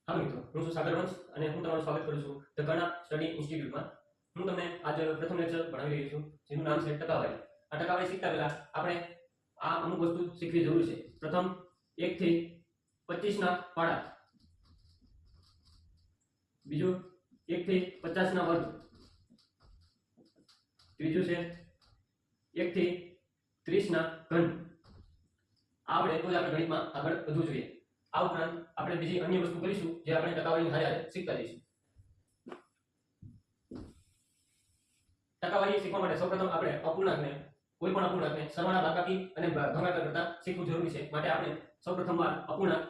હા મિત્રો, હું છું સાગર વંશ અને હું તમારું સ્વાગત કરું છું ધ કર્ણા સ્ટડી ઇન્સ્ટિટ્યૂટમાં. હું તમને આજ પ્રથમ લેક્ચર ભણાવી રહ્યો છું જેનું નામ છે ટકાવારી. આ ટકાવારી શીખતા પહેલા આપણે આ અમુક વસ્તુ શીખવી જરૂરી છે. પ્રથમ 1 થી 25 ના પાડા, બીજું 1 થી 50 ના વર્ગ, ત્રીજું છે 1 થી 30 ના ઘન. આપણે તો જ આપણે ગણિતમાં આગળ વધવું જોઈએ. આ ઉપરાંત આપણે બીજી અન્ય વસ્તુ કરીશું જે આપણે ટકાવારીની હારે શીખતા જઈશું. ટકાવારી શીખવા માટે સૌપ્રથમ આપણે અપૂર્ણાંકને, કોઈ પણ અપૂર્ણાંકને સરવાળા, બાદબાકી અને ભાગાકાર કરતા શીખવું જરૂરી છે. માટે આપણે સૌપ્રથમ વાર અપૂર્ણાંક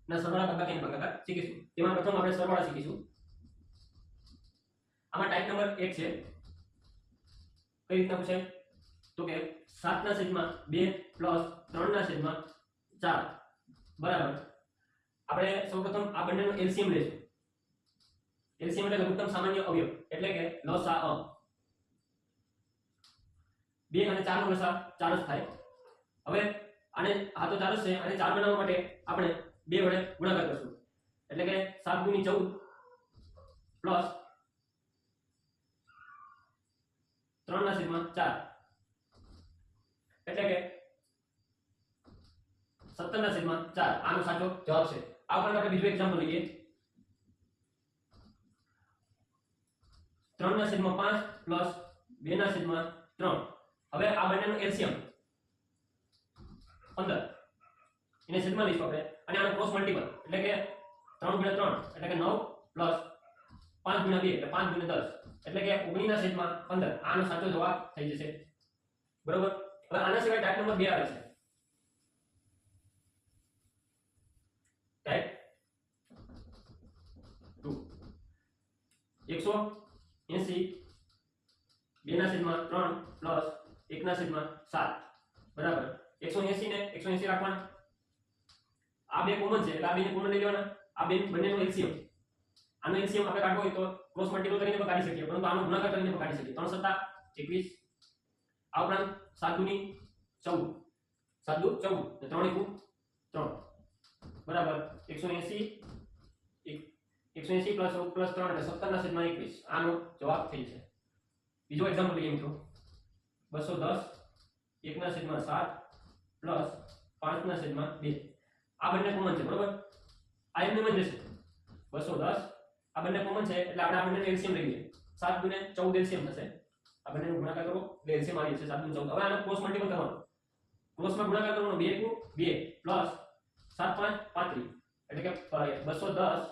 ના સરવાળા, બાદબાકી અને ભાગાકાર શીખીશું. તેમાં પ્રથમ આપણે સરવાળા શીખીશું. આમાં ટાઈપ નંબર 1 છે. કઈ રીતના પૂછે તો કે 7/2 3/4 બરાબર. આપણે સૌપ્રથમ આ બંનેનો એલસીએમ લેશું. એલસીએમ એટલે લઘુત્તમ સામાન્ય અવયવ, એટલે કે લસાઅ. 2 અને 4 નો લસા 4 જ થાય. હવે આને આ તો 4 જ છે, અને 4 બનાવવા માટે આપણે 2 વડે ગુણાકાર કરશું. એટલે કે 7 × 14 પ્લસ 3/4 એટલે કે 17/4. આનો સાચો જવાબ છે. આ ઉપર આપણે બીજું એક્ઝામ્પલ લઈએ. 3/5 પ્લસ 2/3. હવે આ બંનેનો એલસીએમ 15, એને છેદમાં લઈશું આપણે, અને આનો ક્રોસ મલ્ટીપલ એટલે કે 3 × 3 એટલે કે 9 પ્લસ 5 × 2 એટલે 5 × 10 એટલે કે 19/15. આનો સાચો જવાબ થઈ જશે. બરોબર. હવે આના સિવાય ટાઈપ નંબર 2 આવે છે. ટાઈપ 2 180 2/3 પ્લસ 1/7 બરાબર. 180 ને 180 રાખવાના. આ બે કોમન છે એટલે આ બેને કોમન લઈ લેવાના. આ બંનેનો એલસીએમ, આનો એલસીએમ આપણે કાઢવો હોય તો ક્રોસ મલ્ટીપલ કરીને પણ કાઢી શકીએ, પરંતુ આનો ગુણાકાર કરીને પણ કાઢી શકીએ. 3 × 7 = 21. આ ઉપરાંત 7 × 14 7 × 14 ને 3 × 3 બરાબર 180 પ્લસ 3 એટલે 17/21. આનો જવાબ થઈ જશે. બીજો એક્ઝામ્પલ લઈએ મિત્રો. 210 1/7 પ્લસ 5/2. આ બંને કોમન છે બરોબર. આ એમને જ રહેશે. 210 આ બંને કોમન છે એટલે આપણે આ બંનેનો એલસીએમ લઈએ. 7 × 14 એલસીએમ થશે. આ બંનેનો ગુણાકાર કરો એટલે એલસીએમ આવી જશે 7 × 14. હવે આનો ક્રોસ મલ્ટીપલ કરવાનો. ક્રોસમાં ગુણાકાર કરવાનો 2 × 2 પ્લસ 7 × 5 35 એટલે કે 210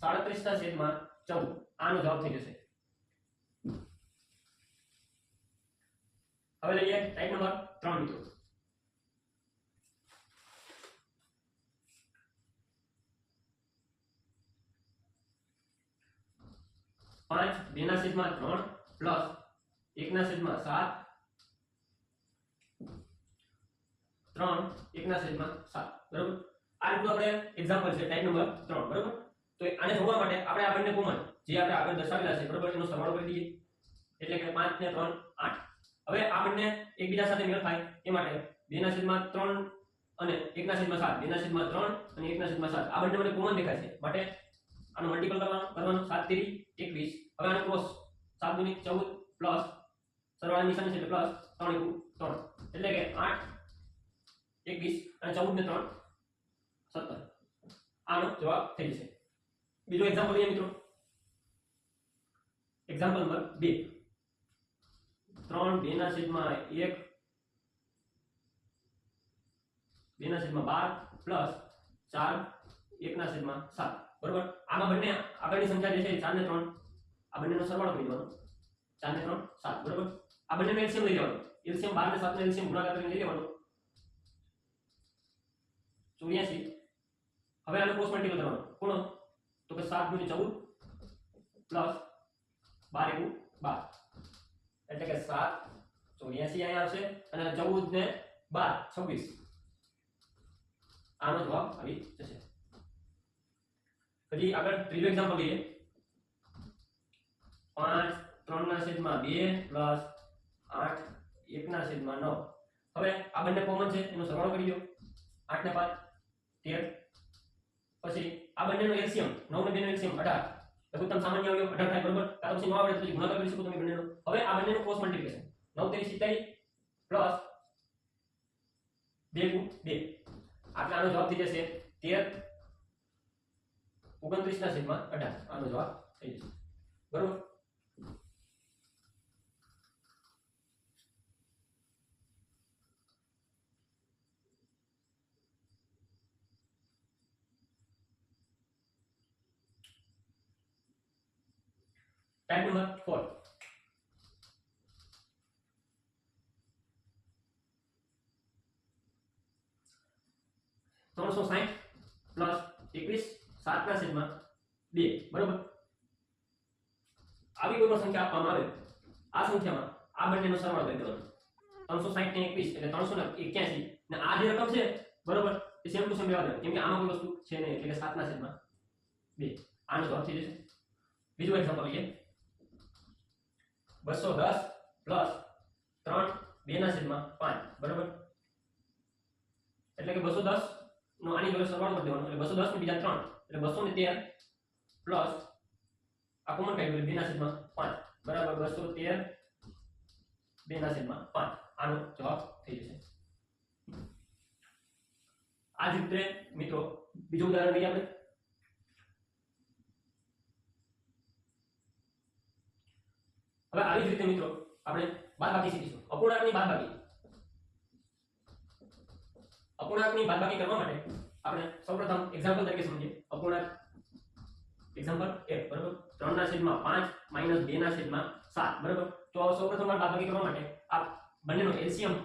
37/14. આનો જવાબ થઈ જશે. હવે લઈએ ટાઈપ નંબર 3 મિત્રો. 5 2/3 પ્લસ 1/7 3 1/7 બરોબર. આ રીતનું આપણે એક્ઝામ્પલ છે ટાઈપ નંબર 3 બરોબર. તો આને જોવા માટે આપણે આ બંને કોમન જે આપણે આગળ દર્શાવેલા છે બરોબર, એનો સરવાળો કરી દઈએ. એટલે કે 5 ને 3 8. હવે આ બંને એકબીજા સાથે મેળ ખાય એ માટે 2/3 અને 1/7 2/3 અને 1/7 આ બંને મને કોમન દેખાય છે. માટે આનો મલ્ટીપલ કરવાનો 7 × 3 = 21. હવે આનો ક્રોસ 7 × 14 પ્લસ સરવાળાની નિશાની છે એટલે પ્લસ 3 × 3 એટલે કે 8 21 અને 14 ને 3 17. આનો જવાબ થઈ જશે. બીજો એક્ઝામ્પલ લઈએ મિત્રો. Example number 2. 3 2/1 2/12 પ્લસ 4 1/7 બરોબર. આમાં બંને આગળની સંખ્યા જે છે 4 ને 3, આ બંનેનો સરવાળો કરી દેવાનો. 4 ને 3 7 બરોબર. આ બંનેનો એલસીએમ લઈ લેવાનો. એલસીએમ 12 ને 7 નો એલસીએમ ગુણાકાર કરીને લઈ લેવાનો 84. હવે આનો ક્રોસ મલ્ટીપલ કરવાનો. કોનો તો કે 7 × 14 પ્લસ 12 × 12 એટલે કે 7 84 અહીંયા આવશે અને 14 ને 12 26. આનો જવાબ આવી જશે. પછી આગળ ત્રીજો એક્ઝામ્પલ લઈએ. 5 3/2 પ્લસ 8 1/9. હવે આ બંને કોમન છે, એનો સરવાળો કરી દો. 8 ને 5 13 પછી આ બંનેનો એલસીએમ 9 ને 2 નો એલસીએમ 18 લઘુત્તમ સામાન્ય અવયવ 18 થાય બરોબર. કાં તો પછી ન આવડે તો પછી ગુણાકાર કરી શકો તમે બંનેનો. હવે આ બંનેનો ક્રોસ મલ્ટીપ્લિકેશન 9 તેરી 47 પ્લસ 2 ગુણ 2 એટલે આનો જવાબ થઈ જશે 13 29 ના છેદમાં 18 આનો જવાબ થઈ જશે બરોબર. ટાઈપ નંબર 4 360 પ્લસ 21 7 ના છેદમાં 2 બરોબર. આવી કોઈ પણ સંખ્યા આપવામાં આવે આ સંખ્યામાં આ બંનેનો સરવાળો કરી દેવાનો 360 ને 21 એટલે 381 ને આ જે રકમ છે બરોબર એ સેમ ટુ સેમ લેવા દેવાનું કેમ કે આમાં કોઈ વસ્તુ છે નહીં એટલે કે 7 ના છેદમાં 2 આનો જવાબ થઈ જશે. બીજું એક્ઝામ્પલ લઈએ 210 પ્લસ 3 2 ના છેદમાં 5 બરોબર. એટલે કે 210 નો આની જોડે સરવાળો કરી દેવાનો એટલે 210 ને બીજા 3 એટલે 213 પ્લસ આ કોમન કાઢી 2 ના છેદમાં 5 બરાબર 213 2 ના છેદમાં 5 આનો જવાબ થઈ જશે. આ જ રીતે મિત્રો બીજું ઉદાહરણ લઈએ આપણે. હવે આવી જ રીતે મિત્રો આપણે બાદબાકી શીખીશું. અપૂર્ણાંકની બાદબાકી કરવા માટે આપણે સૌપ્રથમ એક્ઝામ્પલ તરીકે સમજીએ. અપૂર્ણાંક એક્ઝામ્પલ 1 બરાબર 3 ના છેદમાં 5 - 2 ના છેદમાં 7 બરાબર. તો સૌપ્રથમ બાદબાકી કરવા માટે આ બંનેનો એલસીએમ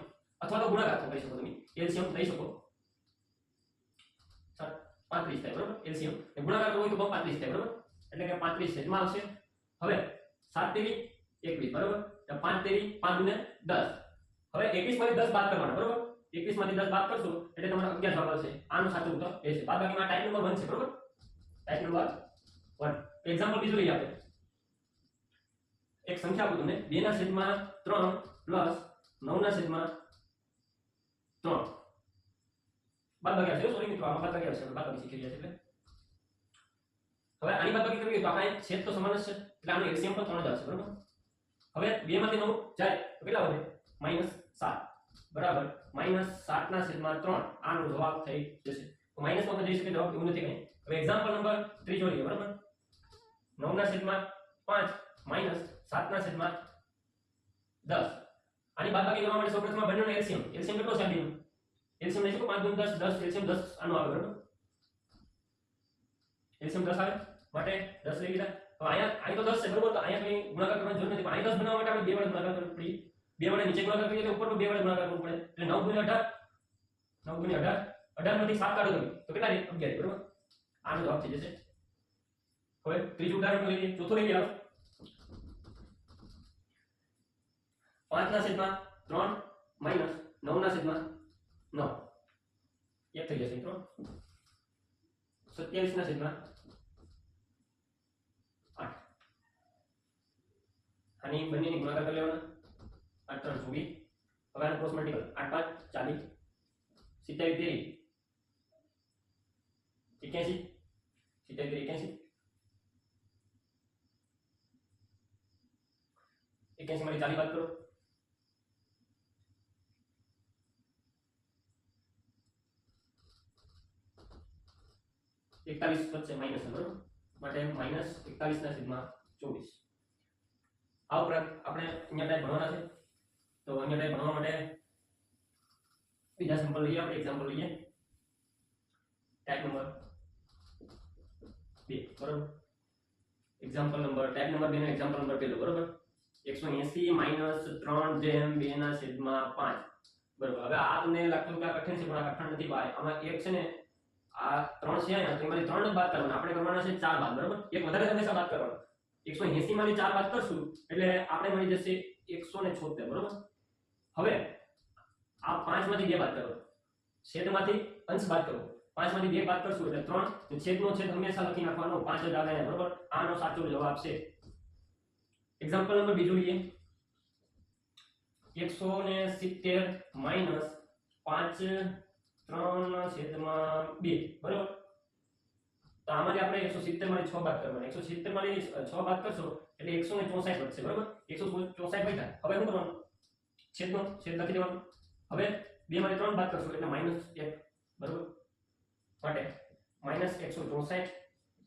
અથવા તો ગુણાકાર કરી શકો તમે. એલસીએમ લઈ શકો 35 થાય બરાબર. એલસીએમ એ ગુણાકાર કરવો હોય તો 35 થાય બરાબર. એટલે કે 35 છેદમાં આવશે. હવે 7 તેરી 21 બરાબર. 5 તેરી 5 ગુણ્યા 10. હવે 21 માંથી 10 બાદ કરવાના બરાબર. 21 માંથી 10 બાદ કરશો એટલે તમારો 11 જવાબ આવશે. આનો સાચો ઉત્તર એ છે. બાદબાકીમાં ટાઈપ નંબર 1 છે બરાબર. Type number 1. એક્ઝામ્પલ બીજું લઈએ આપણે. એક સંખ્યા આપું તમને 2 ના છેદમાં 3 પ્લસ 9 ના છેદમાં 3 બાદબાકી આવશે. સોરી મિત્રો આમાં બાદબાકી આવશે. બાદબાકી શીખી રહ્યા છે એટલે હવે આની બાદબાકી કરવી હોય તો આપણે છેદ તો સમાન જ છે એટલે આનો એલસીએમ પણ 3 જ આવશે બરાબર. હવે 2 માંથી 9 જાય તો કેટલા વધે -7 બરાબર. -7 ના છેદમાં 3 આનો જવાબ થઈ જશે. તો માઈનસ માં જઈ શકે જવાબ એવું નથી કઈ. હવે એક્ઝામ્પલ નંબર 3 જોઈએ બરાબર. 9 ના છેદમાં 5 -7 ના છેદમાં 10 આની બાદબાકી કરવા માટે સૌપ્રથમ બંનેનો એલસીએમ કેટલો છે આનો એલસીએમ લઈશું 5 × 10 10 એલસીએમ 10 આનો આવે બરાબર. એલસીએમ 10 આવે માટે 10 લઈ લીધા. તો અહીંયા તો 10 છે બરાબર. તો અહીંયા કઈ ગુણાકાર કરવાની જરૂર નથી. પણ અહીં 10 બનાવવા માટે આપણે 2 વડે ગુણાકાર કરવું પડે. 2 વડે નીચે ગુણાકાર કરીએ તો ઉપર તો 2 વડે ગુણાકાર કરવું પડે. એટલે 9 × 18 9 × 18 માંથી 7 કાઢો તો કેટલા રહે 11 બરાબર. આનો જવાબ થઈ જશે. હવે ત્રીજું ઉદાહરણ લઈએ. ચોથું લઈએ આવો 5 ના છેદમાં 3 - 9 ના છેદમાં 9 એક થઈ જશે મિત્રો. 27 ના છેદમાં 8 આની બંનેની ગુણાકાર કરી લેવાના. 8 × 3 = 24. હવે આનો ક્રોસ મલ્ટીપલ 8 × 5 = 40 27 તેરી 81 77 તેરી 81 81 માંથી 40 બાદ કરો 41 વચ્ચે માઈનસ બરાબર માટે -41 ના છેદમાં 24. આ ઉપરાંત આપણે અહીંયા ટાઈપ ભણવાના છે. તો અહીંયા ટાઈપ ભણવા માટે બીજા સિમ્પલ લઈએ આપણે. એક્ઝામ્પલ લઈએ ટાઈપ નંબર 2 બરાબર. એક્ઝામ્પલ નંબર ટાઈપ નંબર 2 નો એક્ઝામ્પલ નંબર પહેલો બરાબર. 180 - 3 જેમ 2 ના છેદમાં 5 બરાબર. હવે આ તમને લાગતું કે આ કઠિન છે પણ આ કઠિન નથી ભાઈ. આમાં એક છે ને આ 3 છે અહીંયા તો એમાંથી 3 જ બાદ કરવાના. આપણે કરવાના છે 4 બાદ બરાબર. એક વધારે હંમેશા બાદ કરવાનો. 180 માંથી 4 બાદ કરશું એટલે આપણે મળી જશે 176 બરાબર. હવે આ 5 માંથી 2 બાદ કરો. છેદમાંથી અંશ બાદ કરો. 5 માંથી 2 બાદ કરશું એટલે 3 ને છેદનો છેદ હંમેશા લખી નાખવાનો. 5 જ આવે બરાબર. આનો સાચો જવાબ છે. એક્ઝામ્પલ નંબર બીજું લઈએ. 170 - 5 3/2 બરાબર. આમાંથી આપણે 170 માંથી 6 બાદ કરવાના 170 માંથી 6 બાદ કરશો એટલે 164 વધશે બરાબર 164 વધ્યા હવે શું કરવાનું છેદ લખી દેવાનું હવે 2 માંથી 3 બાદ કરશો એટલે -1 બરાબર માટે -164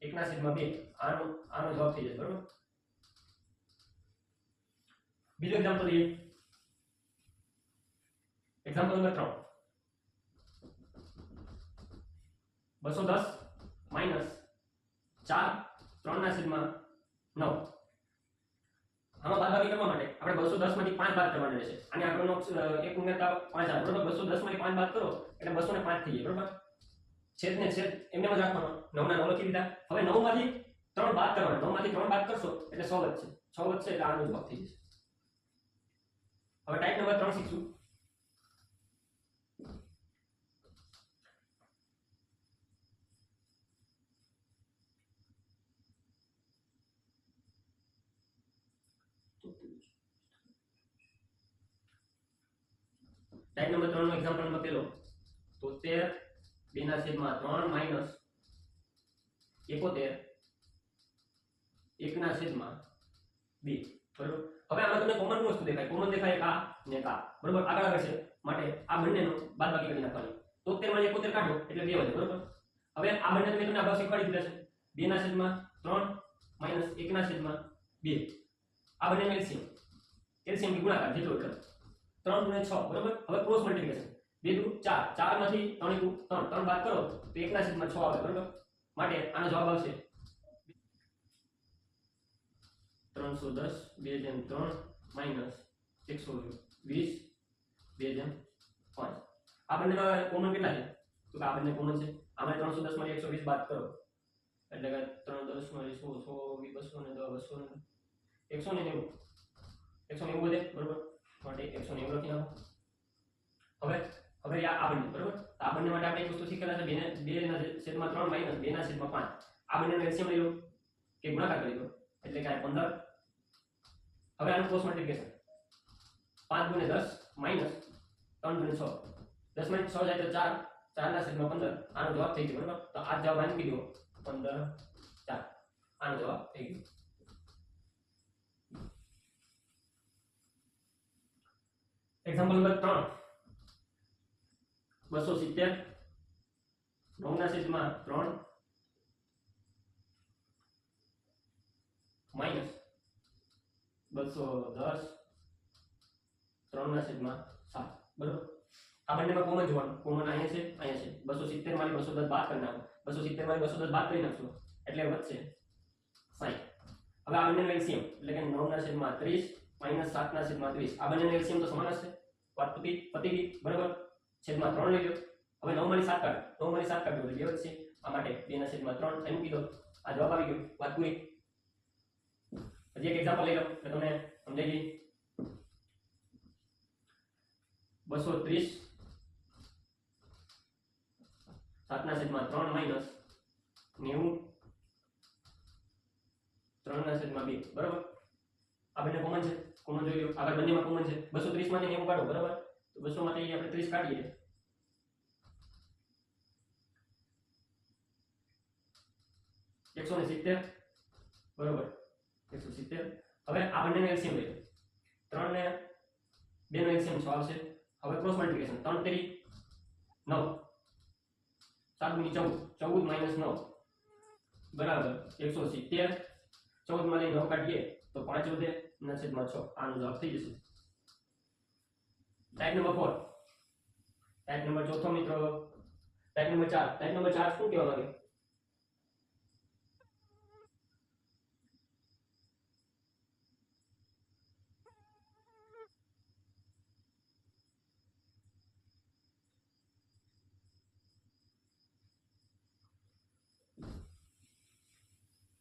1/2 આનો જવાબ થઈ જશે બરાબર બીજો એક્ઝામ્પલ લઈએ એક્ઝામ્પલ નંબર 3 210 માઈનસ 4 3/9 આમાં બાદબાકી કરવા માટે આપણે 210 માંથી 5 બાદ કરવાના રહેશે અને આગળનો એક ઉમેરતા 5 આવે બરાબર 210 માંથી 5 બાદ કરો એટલે 205 થઈ જાય બરાબર છેદ ને છેદ એમને જ રાખવાનો 9 ના 9 લખી દીધા હવે 9 માંથી 3 બાદ કરવાના 9 માંથી 3 બાદ કરશો એટલે 100 વધશે 6 વધશે એટલે આનો જવાબ થઈ જશે હવે ટાઈપ નંબર 3 શીખશું ટાઈપ નંબર 3 નો એક્ઝામ્પલ નંબર પહેલો 73 2/3 માઈનસ 71 1/2 બરાબર હવે આમાં તમને કોમન વસ્તુ દેખાય કોમન દેખાય એક આ ને એક આ બરાબર આગળ આવે છે માટે આ બંનેનો બાદબાકી કરી નાખવાની 73 માંથી 71 કાઢો એટલે 2 વધે બરાબર હવે આ બંને તમે તમને અગાઉ શીખવાડી દીધા છે 2/3 માઈનસ 1/2 આ બંનેનો એલસીએમ થી ગુણાકાર જેટલો એટલે 3 × 6 બરાબર હવે ક્રોસ મલ્ટીપ્લિકેશન 2 × 4 4 માંથી 3 × 3 બાદ કરો તો 1/6 આવે બરાબર માટે આનો જવાબ આવશે 310 2/3 માઈનસ 120 2/5 આ બંનેમાં કોમન કેટલા છે તો આ બંને કોમન છે આમાં 310 માંથી 120 બાદ કરો એટલે કે 310 માંથી 100 100 200 ને 190 વધે બરાબર માટે 190 લખી નાખો હવે આ બંને બરાબર આ બંને માટે આપણે એક વસ્તુ શીખેલા છે 2/3 માઈનસ 2/5 આ બંનેનો એલસીએમ લઈ લો કે ગુણાકાર કરી દો એટલે કે 15 હવે આનું ક્રોસ મલ્ટીપ્લિકેશન 5 × 10 માઈનસ 3 × 6 10 માંથી 6 જાય તો 4 4/15 આનો જવાબ થઈ ગયો બરાબર તો આ જવાબ આની કીધો 15 4 આનો જવાબ થઈ ગયો એક્ઝામ્પલ નંબર 3 270 9/3 માઈનસ 210 3/7 બરાબર આ બંનેમાં કોમન જોવાનું કોમન અહીંયા છે 270 માંથી 210 બાદ કરી નાખો 270 માંથી 210 બાદ કરી નાખશો એટલે વધશે 60 હવે આ બંનેનો એલસીએમ એટલે કે 9/30 માઈનસ 7/30 આ બંનેનો એલસીએમ તો સમાન હશે વાત પતી ગઈ બરાબર છેદમાં 3 લઈ લો હવે 9 માંથી 7 કાઢો 9 માંથી 7 કાઢો એટલે 2 વધશે આ માટે 2/3 એમ કીધો આ જવાબ આવી ગયો વાત પૂરી હજી એક એક્ઝામ્પલ લઈ લો એટલે તમને સમજાઈ ગઈ 230 7/3 માઈનસ 90 3/2 બરાબર આ બંને કોમન છે કોમન જોઈ લો આગળ બંનેમાં કોમન છે 230 માંથી 90 કાઢો બરાબર તો 200 માંથી આપણે 30 કાઢીએ 170 બરાબર 170 હવે આ બંનેનો એલસીએમ લઈએ 3 ને 2 નો એલસીએમ 6 આવશે હવે ક્રોસ મલ્ટીપ્લિકેશન 3 × 9 7 × 14 માઈનસ 9 બરાબર 170 14 માંથી 9 કાઢીએ તો 5 વધે ના છેદમાં 6 આનો જવાબ થઈ જશે ટાઈપ નંબર 4 ટાઈપ નંબર ચોથો મિત્રો ટાઈપ નંબર 4 શું કહેવા માંગે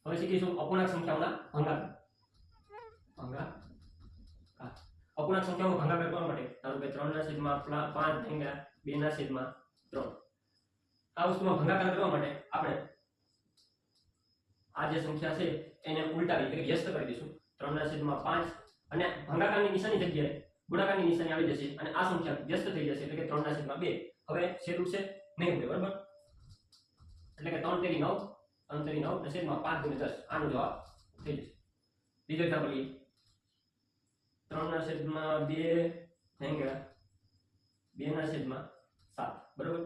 હવે શીખીશું અપૂર્ણાંક સંખ્યાઓના ભાગાકાર અપૂર્ણાંક સંખ્યાઓનો ભાગાકાર કરવા માટે ધારો કે 3/5 2/3 આ વસ્તુમાં ભાગાકાર કરવા માટે આપણે આ જે સંખ્યા છે એને ઉલટાવી એટલે વ્યસ્ત કરી દઈશું 3/5 અને ભાગાકારની નિશાની જગ્યાએ ગુણાકારની નિશાની આવી જશે અને આ સંખ્યા વ્યસ્ત થઈ જશે એટલે કે 3/2 હવે છેદ ઉડશે નહીં ઉડે બરાબર એટલે કે 3 × 9 અંતરી 9 ને છેદમાં 5 ગુણ્યા 10 આનો જવાબ થઈ જશે. બીજો એક્ઝામ્પલ લઈએ. 3 ના છેદમાં 2 ભાગ્યા 2 ના છેદમાં 7 બરોબર.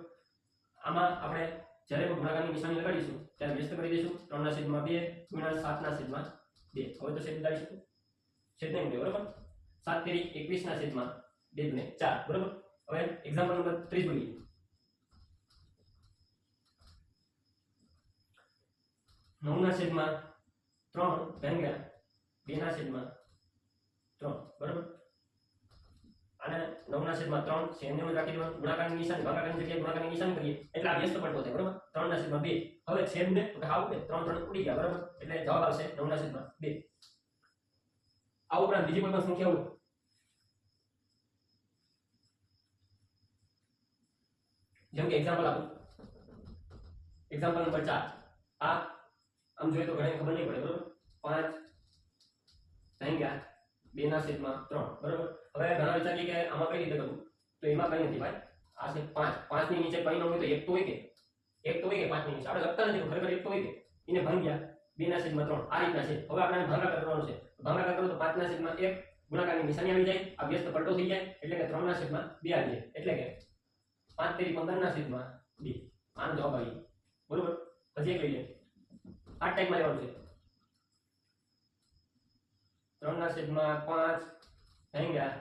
આમાં આપણે જ્યારે પણ ગુણાકારની નિશાની લગાડીશું ત્યારે વ્યસ્ત કરી દઈશું. 3 ના છેદમાં 2 ગુણ્યા 7 ના છેદમાં 2. હવે તો છેદ ઉડાડી શકું, છેદ નહીં ઉડે બરોબર. 7 તેરી 21 ના છેદમાં 2 ગુણ્યા 4 બરોબર. હવે એક્ઝામ્પલ નંબર 30 જોઈએ. 9 ના છેદમાં 3 ભાગ્યા 2 ના છેદમાં 3 બરોબર. અને 9 ના છેદમાં 3 સેમને જ રાખી દેવાનું. ગુણાકારની નિશાની ભાગાકારની જગ્યાએ ગુણાકારની નિશાની કરીએ એટલે આ વ્યસ્ત પડતો થાય બરોબર. 3 ના છેદમાં 2. હવે છેદને તો હાવ કે 3 ઉડી ગયા બરોબર. એટલે જવાબ આવશે 9 ના છેદમાં 2. આ ઉપરાંત બીજી કોઈ પણ સંખ્યા હોય જેમ કે એક્ઝામ્પલ આપું. Example number 4. આ આમ જોઈએ તો ઘણી ખબર નહીં પડે બરોબર. 5 ભાગ્યા 2 ના છેદમાં 3 બરોબર. હવે ઘણા વિચારીએ કે આમાં કઈ રીતે કરવું, તો એમાં કઈ નથી ભાઈ. આ છે 5. 5 ની નીચે કઈ ન હોય તો એક તો હોય કે 5 ની નીચે આપણે લખતા નથી, ખરેખર એક તો હોય કે એને ભાગ્યા 2 ના છેદમાં 3 આ રીતના છે. હવે આપણે ભાગાકાર કરવાનો છે. ભાગાકાર કરો તો 5 ના છેદમાં 1 ગુણાકારની નિશાની આવી જાય, આ વ્યસ્ત પલટો થઈ જાય એટલે કે 3 ના છેદમાં 2 આવી જાય. એટલે કે 5 તેરી 15 ના છેદમાં 2. આનો જવાબ આવી બરોબર. પછી એક લઈએ. આ ટાઈપમાં લેવાનું છે. 3 ના છેદમાં 5 ભાગ્યા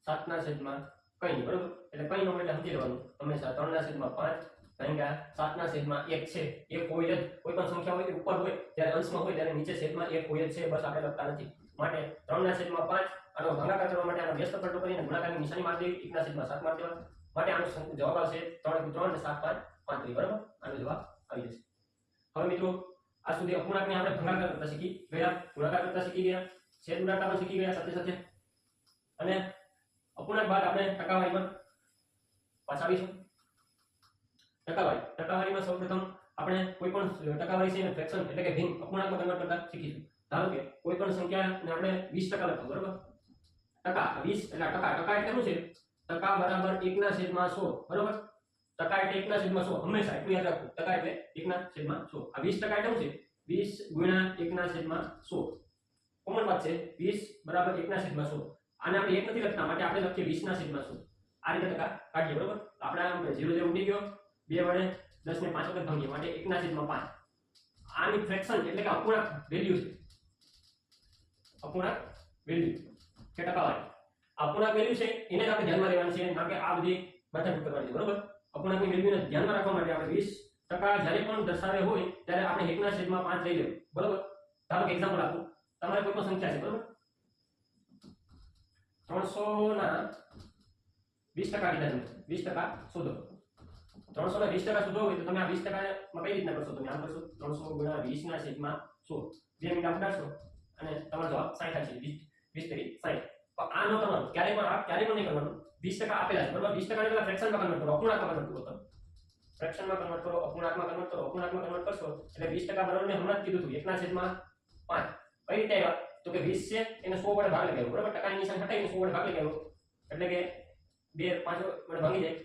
7 ના છેદમાં કઈ નહીં બરોબર. એટલે કઈ નો એટલે સમજી લેવાનું હંમેશા. 3 ના છેદમાં 5 ભાગ્યા 7 ના છેદમાં 1 છે. એક હોય જ, કોઈ પણ સંખ્યા હોય ઉપર હોય ત્યારે અંશમાં હોય ત્યારે નીચે છેદમાં 1 હોય જ છે. બસ આપણે લખતા નથી. માટે 3 ના છેદમાં 5 આનો ભાગાકાર કરવા માટે આનો વ્યસ્ત પલટો કરીને ગુણાકારની નિશાની મારી દેવી. 1 ના છેદમાં 7 મારી દેવા. માટે આનો જવાબ આવશે 3 × 3 અને 7 5 35 બરોબર. આનો જવાબ આવી જશે. હવે મિત્રો આ સુધી અપૂર્ણાંકને આપણે ભાગાકાર કરતા શીખી ગયા, ગુણાકાર કરતા શીખી ગયા, છેદ ઉડાડતા પણ શીખી ગયા સાથે સાથે. અને અપૂર્ણાંક બાદ આપણે ટકાવારીમાં પાછા આવીશું. ટકાવારીમાં સૌપ્રથમ આપણે કોઈ પણ ટકાવારી છે એને ફ્રેક્શન એટલે કે ભિન્ન અપૂર્ણાંકમાં કન્વર્ટ કરતા શીખીશું. ધારો કે કોઈ પણ સંખ્યાને આપણે 20% લખો બરોબર. ટકા 20 એટલે ટકા એટલે શું છે? ટકા બરાબર 1 ના છેદમાં 100 બરોબર. ટકા એટલે 1 ના છેદમાં 100 હંમેશા એટલું યાદ રાખવું. ટકા એટલે 1 ના છેદમાં 100. આ 20% એટલે શું છે? 20 ગુણ્યા 1 ના છેદમાં 100. કોમન વાત છે 20 બરાબર 1 ના છેદમાં 100. આને આપણે 1 નથી લખતા માટે આપણે લખીએ 20 ના છેદમાં 100. આ રીતે ટકા કાઢીએ બરોબર. આપણે આમ 0 0 ઉડી ગયો, 2 વડે 10 ને 5 વખત ભાંગીએ માટે 1 ના છેદમાં 5. આની ફ્રેક્શન એટલે કે અપૂર્ણાંક વેલ્યુ છે. અપૂર્ણાંક વેલ્યુ કે ટકાવારી. અપૂર્ણાંક વેલ્યુ છે એને જ આપણે ધ્યાનમાં લેવાની છે, ના કે આ બધી માથાકૂટ કરવાની છે બરોબર. અપૂર્ણાંકની વેલ્યુને ધ્યાનમાં રાખવા માટે આપણે 20% જ્યારે પણ દર્શાવે હોય ત્યારે આપણે 1 ના છેદમાં 5 લઈ લેવું બરોબર. ધારો કે એક્ઝામ્પલ આપું. તમારે કોઈ પણ સંખ્યા છે બરોબર. 300 ના 20% કીધા તમે. 20% શોધો. 300 ના 20% શોધો હોય તો તમે આ 20% માં કઈ રીતના કરશો? તમે આમ કરશો 300 ગુણ્યા 20 ના છેદમાં 100. 2 મિનિટ આમ ઉડાડશો અને તમારો જવાબ 60 આવશે. 20 તરી 60. પણ આ ન કરવાનું. ક્યારે પણ નહીં કરવાનું. 20% આપેલા છે બરોબર. 20% ને પેલા ફ્રેક્શનમાં કન્વર્ટ કરો, અપૂર્ણાંકમાં કન્વર્ટ કરો. ફ્રેક્શનમાં કન્વર્ટ કરો, અપૂર્ણાંકમાં કન્વર્ટ કરો. અપૂર્ણાંકમાં કન્વર્ટ કરશો એટલે 20% બરાબર મેં હમણાં જ કીધું હતું 1 ના છેદમાં 5. કઈ રીતે આવ્યા? તો કે 20 છે એને 100 વડે ભાગ લગાવ્યો બરોબર. ટકાની નિશાની હટાવીને 100 વડે ભાગ લગાવ્યો એટલે કે 2 5 વડે ભાગી જાય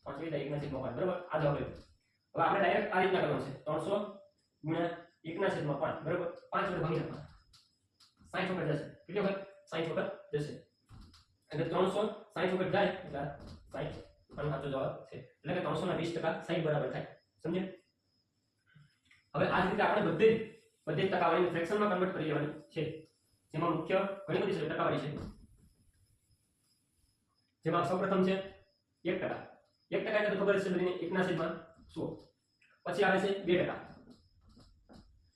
5 વડે 1 ના છેદમાં 5 બરોબર. આ જવાબ આવ્યો. હવે આપણે ડાયરેક્ટ આ રીતના કરવાનું છે. 300 ગુણ્યા 1 ના છેદમાં 5 બરોબર. 5 વડે ભાગી નાખવાનું. 60 વખત જશે. કેટલી વખત? 60 વખત જશે. એટલે 360 વખત જાય એટલે 60 આનો સાચો જવાબ છે. એટલે કે 300 ના 20% 60 બરાબર થાય. સમજ્યા? હવે આ જ રીતે આપણે બધી ટકાવારીને ફ્રેક્શનમાં કન્વર્ટ કરી લેવાની છે. જેમાં મુખ્ય ઘણી બધી ટકાવારી છે. જેમાં સૌપ્રથમ છે 1%. 1% એટલે તો ખબર છે બધાને 1 ના છેદમાં 100. પછી આવે છે 2%.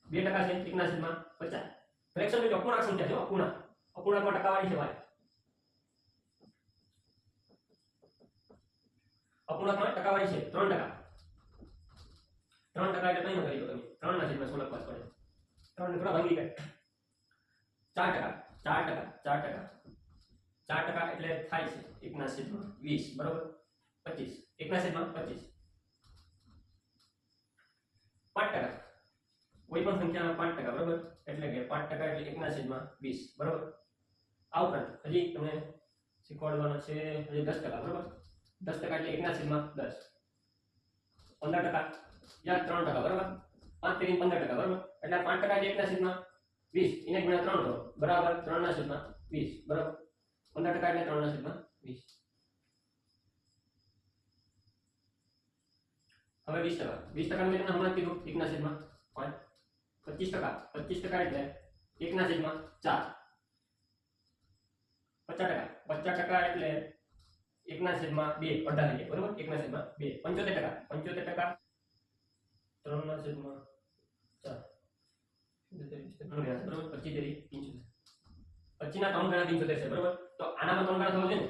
2% છે 1 ના છેદમાં 50. ફ્રેક્શન એટલે અપૂર્ણાંક સંખ્યા છે. અપૂર્ણાંકમાં ટકાવારી છે ભાઈ. અપૂર્ણાંકમાં ટકાવારી છે 3%. 3% એટલે કઈ ન કરી દો તમે. 3 ના છેદમાં 100 લખવા પડે. 3 ને થોડા ભાંગી જાય. 4% એટલે થાય છે 1 ના છેદમાં 20 બરોબર. 25 1 ના છેદમાં 25. 5% કોઈ પણ સંખ્યાના 5% બરોબર. એટલે કે 5% એટલે 1 ના છેદમાં 20 બરોબર. આ ઉપરાંત હજી તમને શીખવાડવાનું છે હજી 10% બરોબર. 10% એટલે 1 ના છેદમાં 10. 15% યા 3% બરોબર. 5 તેરી 15%, બરાબર. એટલે 5% એટલે 1/20 એને ગુણ્યા 3 કરો બરાબર 3/20, બરાબર. 15% એટલે 3/20. હવે 20% મેં તમને હમણાં કીધું 1/5. 25% એટલે 1/4. 50% એટલે 1/2, અડધા થઈ જાય, બરાબર. 1/2. 75% 3/4. 25 તેરી 75. 25 ના 3 ગણા 75 છે, બરાબર. તો આનામાં 3 ગણા થવો જોઈએ ને,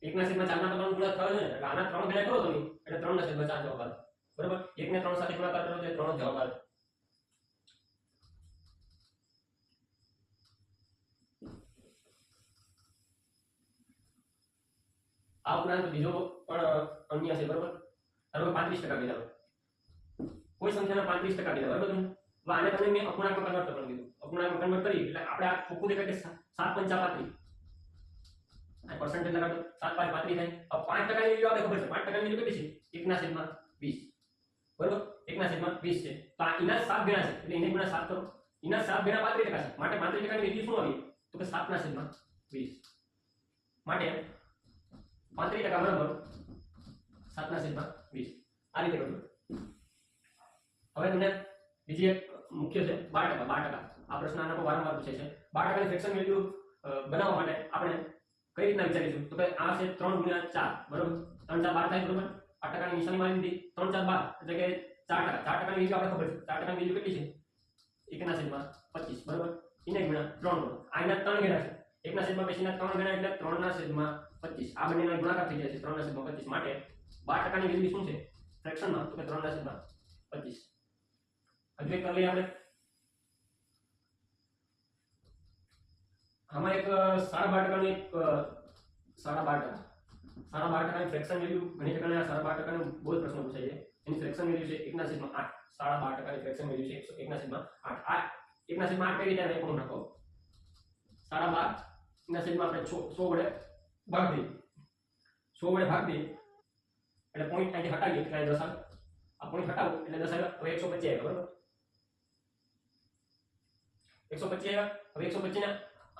1/4 ના 3 ગુણા થવો જોઈએ ને, એટલે આના 3 ગણા કરો તમે એટલે 3/4 જવાબ આવે, બરાબર. 1 ને 3 સાથે ગુણાકાર કરો એટલે 3 જવાબ આવે. આ ઉપરાંત બીજો પણ અન્ય છે, બરાબર. ધારો કે 35% કીધા, કોઈ સંખ્યાના 35% કીધા, બરાબર. તમે આને તમને મેં અપૂર્ણાંકમાં કન્વર્ટ કરવાનું કીધું. અપૂર્ણાંકમાં કન્વર્ટ કરી એટલે આપણે આ ચોખ્ખું દેખાય કે 7/5 આ પર્સન્ટેજ લગાડો 7/5 થાય. હવે 5% ની વેલ્યુ આપણે ખબર છે, 5% ની વેલ્યુ કેટલી છે? 1/20, બરાબર. 1/20 છે, તો આ એના 7 ગણા છે એટલે એને ગુણ્યા 7 કરો. એના 7 ગણા 35% છે, માટે 35% ની વેલ્યુ શું આવી? તો કે 7/20. માટે 35% બરાબર 7/20. આ રીતે કરજો. હવે તમને બીજી એક મુખ્ય છે 12%. આ પ્રશ્ન આના પર વારંવાર પૂછે છે. 12% ની ફ્રેક્શન વેલ્યુ બનાવવા માટે આપણે કઈ રીતના વિચારીશું? તો કે આ છે 3 × 4, બરાબર. 3 4 12 થાય, બરાબર. આ ટકાની નિશાની મારી દીધી. 3 4 12 એટલે કે 4%. 4% ની વેલ્યુ આપણે ખબર છે. 4% ની વેલ્યુ કેટલી છે? 1/25, બરાબર. એને ગુણ્યા 3 કરો. આ એના 3 ગણા છે. 1/20 ના 3 ગણા એટલે 3/25. આ બંનેનો ગુણાકાર થઈ જાય છે 3/25. માટે 12% ની વેલ્યુ શું છે ફ્રેક્શનમાં? તો કે 3/25. હજુ એક કરી લઈએ આપણે. આમાં એક 12.5% ની એક 12% ની ફ્રેક્શન વેલ્યુ ઘણી જગ્યાએ 12% નો બહુ જ પ્રશ્ન પૂછાય છે. એની ફ્રેક્શન વેલ્યુ છે 1/8. 12% ની ફ્રેક્શન વેલ્યુ છે 1/8. આ 1/8 કઈ રીતે આવે પણ નાખો. 12 આપણે 100 વડે ભાગ દઈએ. 100 વડે ભાગ દઈએ એટલે પોઈન્ટ અહીંથી હટાવીએ એટલે 10 આવે. આ પોઈન્ટ હટાવો એટલે 10 આવે. હવે 125 આવે, બરાબર. 125 આવ્યા. હવે 125 ને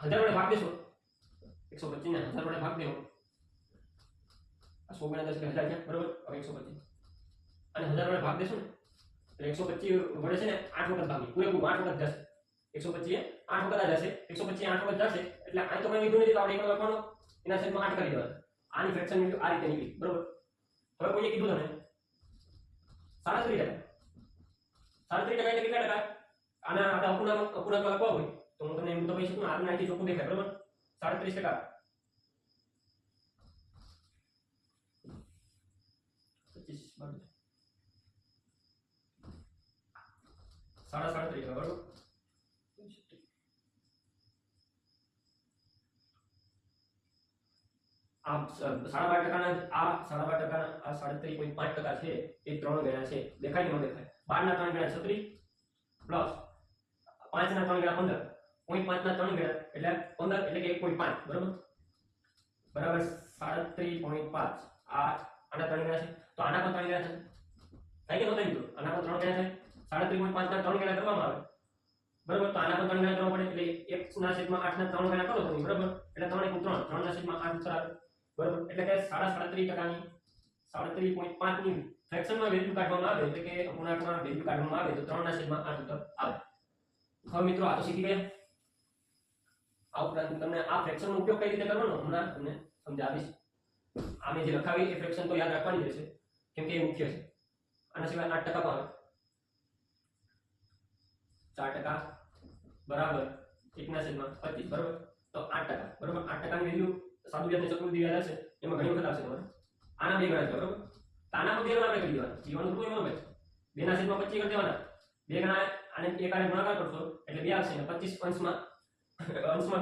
1000 વડે ભાગ દેશો. 125 ને 1000 વડે ભાગ દેવો. આ 100 × 10 એટલે 1000 થયા, બરાબર. હવે 125 અને 1000 વડે ભાગ દેશો ને એટલે 125 વડે છે ને 8 વખત ભાગી. પૂરેપૂરું 8 વખત જશે. 125 8 વખત જશે. 125 8 વખત જશે એટલે આ તો કઈ લીધું નથી, તો આપણે એક વખત કરવાનો એના છેદમાં 8 કરી દેવાનું. આની ફ્રેક્શન વેલ્યુ આ રીતે નીકળી, બરાબર. હવે કોઈએ કીધું તમને 37%. 37% એટલે કેટલા ટકા? આના આપણે અપૂર્ણાંક લખવા હોય તો હું તમને એમ તો કહી શકું આ નાથી ચોખ્ખું દેખાય, બરાબર. 37%. 25 37%, બરાબર. આ 12% આ 12% આ 37.5% છે એ 3 ગણા છે. દેખાય કે ન દેખાય? 12 ના 3 ગણા 36 પ્લસ 5 ના 3 ગણા 15. 0.5 ના 3 ગણા એટલે 15 એટલે કે 1.5, બરાબર. બરાબર 37.5. આના 3 ગણા છે તો આના પણ 3 ગણા છે. થાય કે ન થાય? તો આના પણ 3 ગણા છે. 37.5 ના 3 ગણા કરવામાં આવે, બરાબર. તો આના પણ 3 ગણા કરવા પડે એટલે 1/8 ના 3 ગણા કરો તમે, બરાબર. એટલે 3 × 3 3/8 ઉત્તર આવે, બરાબર. એટલે કે 37% ની 37.5 ની ફ્રેક્શનમાં વેલ્યુ કાઢવામાં આવે એટલે કે અપૂર્ણાંકમાં વેલ્યુ કાઢવામાં આવે તો 3/8 ઉત્તર આવે. હવે મિત્રો આ તો શીખી ગયા. આ ઉપરાંત તમને આ ફ્રેક્શનનો ઉપયોગ કઈ રીતે કરવાનો હમણાં તમને સમજાવીશ. આમે જે લખાવી એ ફ્રેક્શન તો યાદ રાખવાની રહેશે કેમ કે એ મુખ્ય છે. આના સિવાય 8% પણ આવે. 4% બરાબર 1/25, બરાબર. તો 8%, બરાબર. 8% ની વેલ્યુ સાદું વ્યાજને ચક્રવૃદ્ધિ વ્યાજ હશે એમાં ઘણી વખત આવશે તમારે. આના 2 ગણા છે, બરાબર. તો આના પર 2 ગણા આપણે કરી દેવાના. જીવાનું રૂપિયો એનો ભાઈ 2/25 કરી દેવાના. 2 ગણા આને એક આને ગુણાકાર કરશો એટલે 2 આવશે અને 25 અંશમાં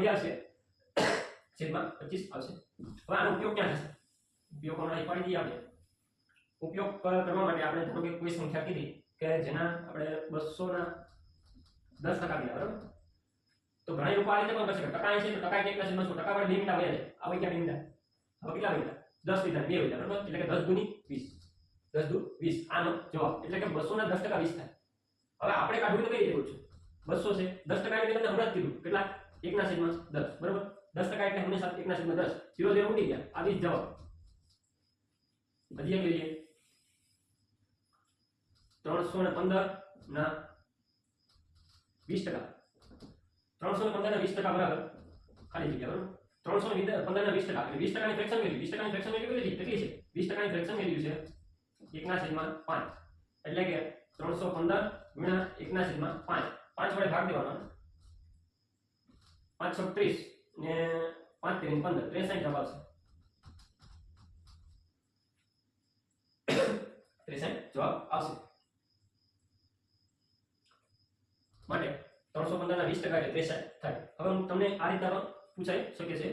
2 આવશે છેદમાં 25 આવશે. હવે આનો ઉપયોગ ક્યાં થશે? ઉપયોગ હમણાં એક પાડી દઈએ આપણે. ઉપયોગ કરવા માટે આપણે ધારો કે કોઈ સંખ્યા કીધી કે જેના આપણે 200 ના 10% કીધા, બરાબર. તો ઘણા લોકો આ રીતે પણ કરશે કે ટકા છે તો ટકા કે 1/2 ટકા વડે 2 મિનિટ આવે. આવે ક્યાં 2 મિનિટ? હવે કેટલા મિનિટ? 10 લીધા 2 લીધા, બરાબર. એટલે કે 10 × 20. 10 × 20 આનો જવાબ એટલે કે 200 ના 10% 20 થાય. હવે આપણે કાઢવું તો કઈ રીતે કરું છું 200 છે 10% એટલે તમને હમણાં જ કીધું કેટલા 1/10 બરોબર 10% એટલે હંમેશા 1/10 0 0 ઉડી ગયા આ જ જવાબ હજી એક લઈએ 315 ના 20% 315 ના 20% બરાબર ખાલી જગ્યા બરાબર 315 ના 20% એટલે 20% ની ફ્રેક્શન વેલ્યુ 20% ની ફ્રેક્શન વેલ્યુ કેટલી છે 20% ની ફ્રેક્શન વેલ્યુ છે 1/5 એટલે કે 315 ગુણ્યા 1/5 5 વડે ભાગ દેવાનો 5 6 30 ને 5 3 15 63 જવાબ આવશે 63 જવાબ આવશે માટે 315 ના 20% એટલે 63 થાય હવે હું તમને આ રીતના પૂછાઈ શકે છે